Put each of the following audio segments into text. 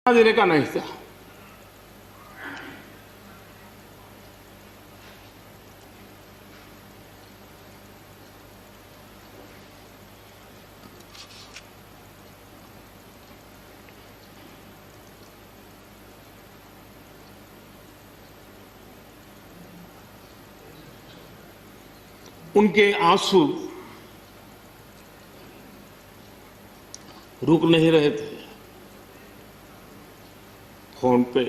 देने का नहीं था। उनके आंसू रुक नहीं रहे थे। फोन पे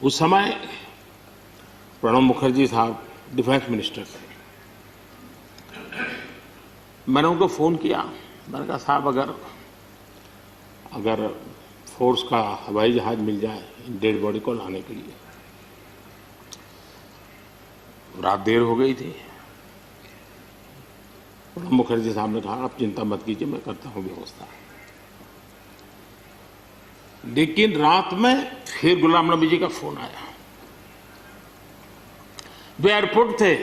उस समय प्रणब मुखर्जी साहब डिफेंस मिनिस्टर थे। मैंने उनको फोन किया, मैंने कहा साहब अगर फोर्स का हवाई जहाज मिल जाए डेड बॉडी को लाने के लिए। रात देर हो गई थी। प्रणब मुखर्जी साहब ने कहा आप चिंता मत कीजिए, मैं करता हूं व्यवस्था। लेकिन रात में फिर गुलाम नबी जी का फोन आया। वे एयरपोर्ट थे।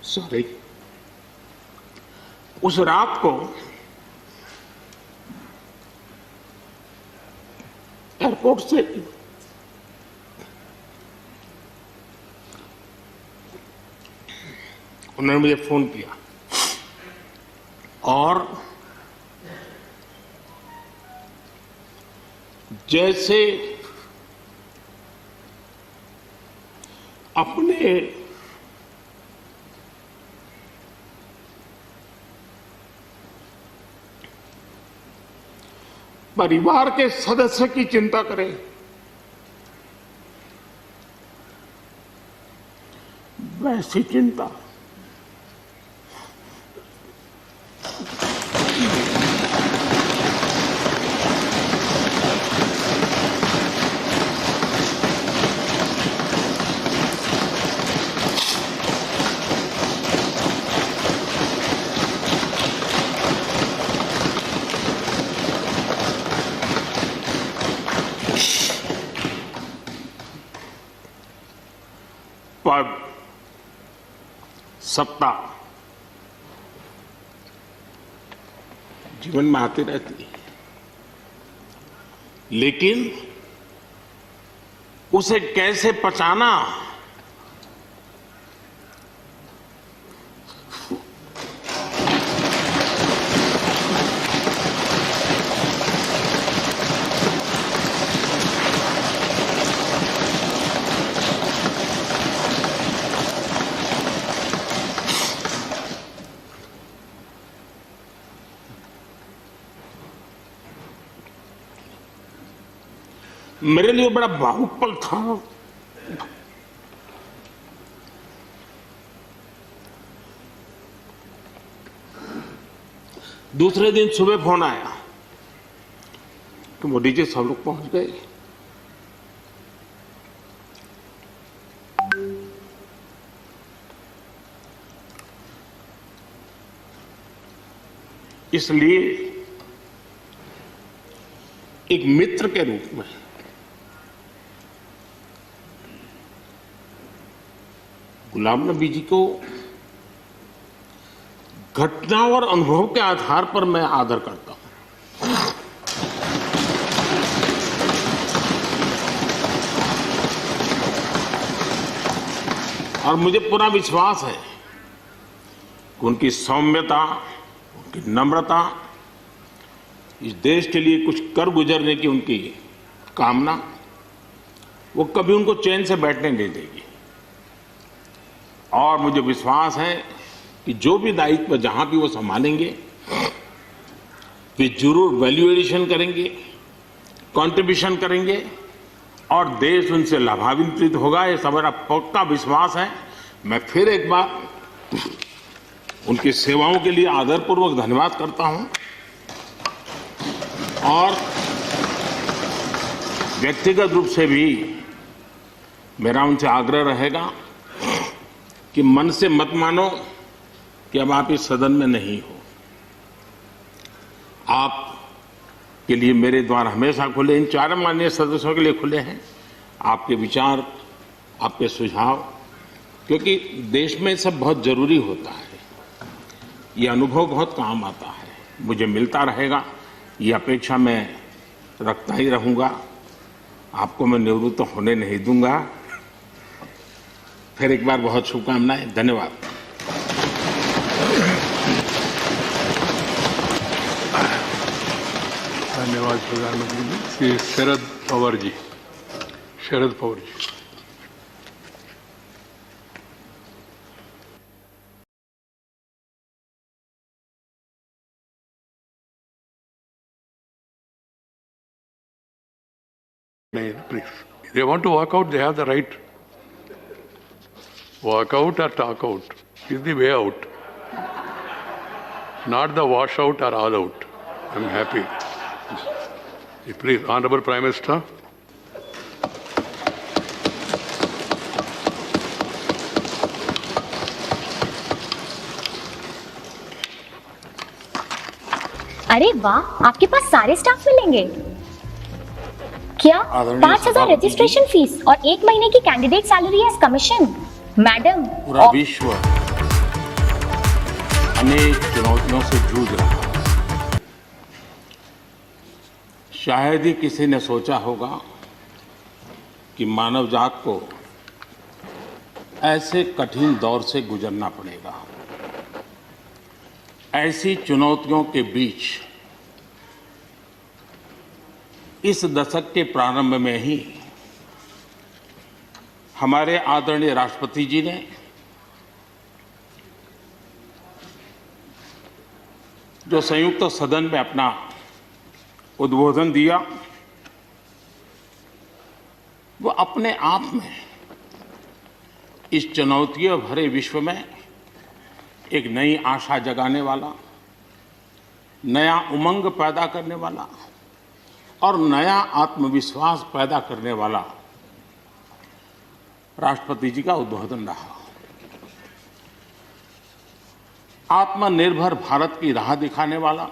सॉरी, उस रात को एयरपोर्ट से उन्होंने मुझे फोन किया और जैसे अपने परिवार के सदस्य की चिंता करें, वैसी चिंता पद, सत्ता जीवन में आती रहती है, लेकिन उसे कैसे पचाना, मेरे लिए बड़ा भावुक पल था। दूसरे दिन सुबह फोन आया कि मोदी जी सब लोग पहुंच गए। इसलिए एक मित्र के रूप में गुलाम नबी जी को घटना और अनुभव के आधार पर मैं आदर करता हूं। और मुझे पूरा विश्वास है कि उनकी सौम्यता, उनकी नम्रता, इस देश के लिए कुछ कर गुजरने की उनकी कामना, वो कभी उनको चैन से बैठने नहीं देगी। और मुझे विश्वास है कि जो भी दायित्व जहां भी वो संभालेंगे, वे जरूर वैल्यू एडिशन करेंगे, कंट्रीब्यूशन करेंगे और देश उनसे लाभान्वित होगा, ये मेरा पक्का विश्वास है। मैं फिर एक बार उनकी सेवाओं के लिए आदरपूर्वक धन्यवाद करता हूं और व्यक्तिगत रूप से भी मेरा उनसे आग्रह रहेगा कि मन से मत मानो कि अब आप इस सदन में नहीं हो। आप के लिए मेरे द्वार हमेशा खुले, इन चारों माननीय सदस्यों के लिए खुले हैं। आपके विचार, आपके सुझाव, क्योंकि देश में सब बहुत जरूरी होता है, ये अनुभव बहुत काम आता है, मुझे मिलता रहेगा, ये अपेक्षा मैं रखता ही रहूंगा। आपको मैं निवृत्त होने नहीं दूंगा। फिर एक बार बहुत शुभकामनाएं, धन्यवाद। धन्यवाद प्रधानमंत्री जी। Shri Sharad Pawar ji. Sharad Pawar ji. Please. If they want to walk out, they have the right. Walk out or talk out is the way out. Not the wash out or all out. I'm happy. Please, Honorable Prime Minister. अरे वाह, आपके पास सारे staff मिलेंगे क्या? 5,000 registration fees और 1 महीने की candidate salary as commission. Madam, पूरा विश्व अनेक चुनौतियों से जूझ रहा है। शायद ही किसी ने सोचा होगा कि मानव जात को ऐसे कठिन दौर से गुजरना पड़ेगा। ऐसी चुनौतियों के बीच इस दशक के प्रारंभ में ही हमारे आदरणीय राष्ट्रपति जी ने जो संयुक्त सदन में अपना उद्बोधन दिया, वो अपने आप में इस चुनौतियों भरे विश्व में एक नई आशा जगाने वाला, नया उमंग पैदा करने वाला और नया आत्मविश्वास पैदा करने वाला राष्ट्रपति जी का उद्बोधन रहा। आत्मनिर्भर भारत की राह दिखाने वाला,